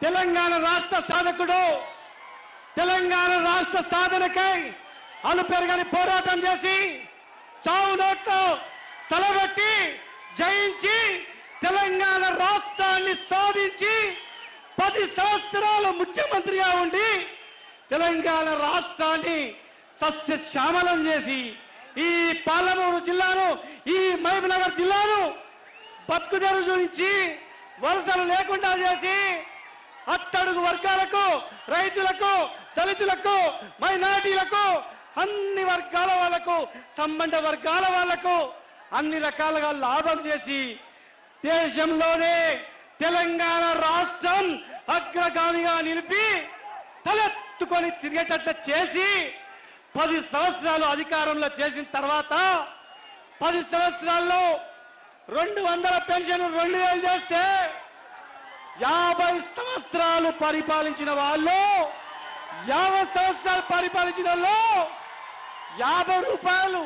తెలంగాణ రాష్ట్ర సాధకుడు, తెలంగాణ రాష్ట్ర సాధనకై అలుపెరగని పోరాటం చేసి చావు నోట్లో తలబెట్టి జయించి తెలంగాణ రాష్ట్రాన్ని సాధించి 10 సంవత్సరాలు ముఖ్యమంత్రిగా ఉండి తెలంగాణ రాష్ట్రాన్ని సస్యశ్యామలం చేసి ఈ పాలమూరు జిల్లాను, ఈ మహబూబ్నగర్ జిల్లాను బతుకుదెరు నుంచి వలసలు లేకుండా చేసి అట్టడుగు వర్గాలకు, రైతులకు, దళితులకు, మైనారిటీలకు, అన్ని వర్గాల వాళ్లకు, సంబంధ వర్గాల వాళ్లకు అన్ని రకాలుగా లాభం చేసి దేశంలోనే తెలంగాణ రాష్ట్రం అగ్రగామిగా నిలిపి తలెత్తుకొని తిరిగేటట్లు చేసి 10 సంవత్సరాలు అధికారంలో చేసిన తర్వాత 10 సంవత్సరాల్లో 200 పెన్షన్ 2000 చేస్తే 50 సంవత్సరాలు పరిపాలించిన వాళ్ళు, 50 సంవత్సరాలు పరిపాలించిన వాళ్ళు 50 రూపాయలు,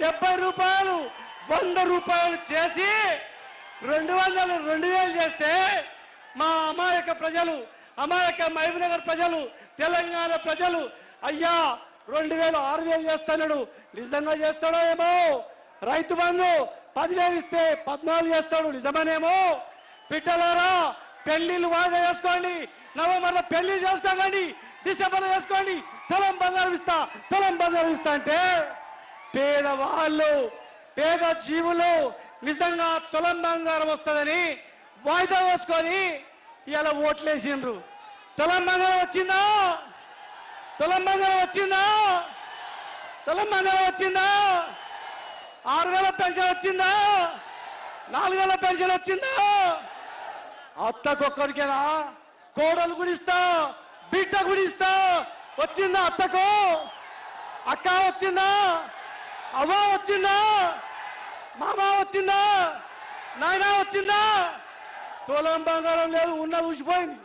70 రూపాయలు, 100 రూపాయలు చేసి 200 2000 చేస్తే మా అమాయక ప్రజలు, అమాయక మహబూబ్నగర్ ప్రజలు, తెలంగాణ ప్రజలు అయ్యా 2000 6000 చేస్తున్నాడు, నిజంగా చేస్తాడో ఏమో. రైతు బంధు 10,000 ఇస్తే 14 చేస్తాడు, నిజమనేమో. పిట్టలారా పెళ్లిళ్ళు వాయిదా చేసుకోండి, నవంబర్లో పెళ్లి చేసుకోండి, డిసెంబర్లో చేసుకోండి, తులం బంగారం ఇస్తా, తులం బంగారం ఇస్తా అంటే పేదవాళ్ళు, పేద జీవులు నిజంగా తులం బంగారం వస్తుందని వాయిదా వేసుకొని ఇలా ఓట్లేసిండ్రు. తులం బంగారం వచ్చిందా? తులం బంగారం వచ్చిందా? తులం బంగారం వచ్చిందా? 6,000 పెన్షన్ వచ్చిందా? 4,000 పెన్షన్ వచ్చిందా? అత్తకొక్కరికేనా? కోడలు గుడిస్తా, బిడ్డ గుడిస్తా. వచ్చిందా అత్తకు? అక్క వచ్చిందా? అవ్వ వచ్చిందా? మామ వచ్చిందా? నాయన వచ్చిందా? తులం బంగారం లేదు, ఉన్నది ఊసిపోయింది.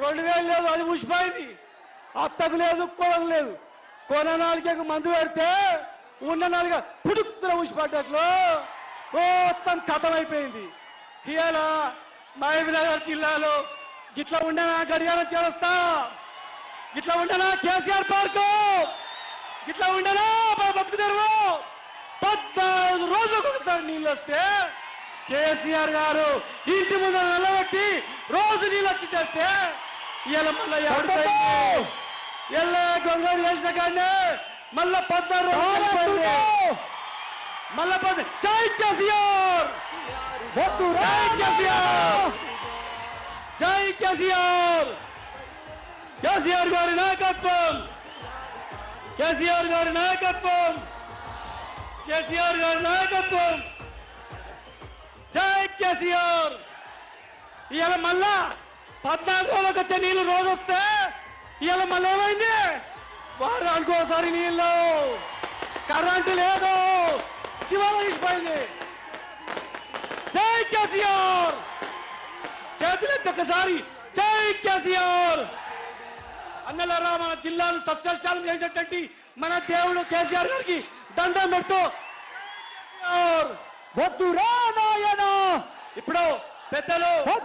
2000 లేదు, అది ఊసిపోయింది. అత్తకు లేదు, కోడలు లేదు. కొన నాలుగకు మందు పెడితే ఉన్న నాలుగ పుడుక్కున ఊసిపడ్డట్లు మొత్తం కథమైపోయింది. ఇవాళ మహబూబ్నగర్ జిల్లాలో గిట్లా ఉండనా గడియారం చేస్తా, గిట్లా ఉండనా కేసీఆర్ పార్కు, గిట్లా ఉండనా బతుకుతారు. 14 రోజులకు ఒకసారి నీళ్ళు వస్తే కేసీఆర్ గారు ఇంటి ముందు నిలబెట్టి రోజు నీళ్ళు వచ్చి చేస్తే ఇలా మళ్ళీ ఎల్ల గొంగళి వేసిన కానీ మళ్ళా 16 రోజులు మళ్ళా జై కేసీఆర్, జై కేసీఆర్, జై కేసీఆర్. కేసీఆర్ గారి నాయకత్వం, కేసీఆర్ గారి నాయకత్వం, కేసీఆర్ గారి నాయకత్వం. జై కేసీఆర్. ఇవాళ మళ్ళా 14 రోజులకు వచ్చే నీళ్లు రోజు వస్తే ఇవాళ మళ్ళీ ఏమైంది? వారానికి ఒకసారి నీళ్ళు, కరెంటు లేదు, ఇవాళ ఇచ్చిపోయింది. జై కేసీఆర్. చేతులెత్తి ఒకసారి జై కేసీఆర్. అన్నలారా మన జిల్లాను సస్యశాలం చేసేటట్టు మన దేవుడు కేసీఆర్ గారికి దండం పెట్టు. వద్దు రా నాయన. ఇప్పుడు పెద్దలు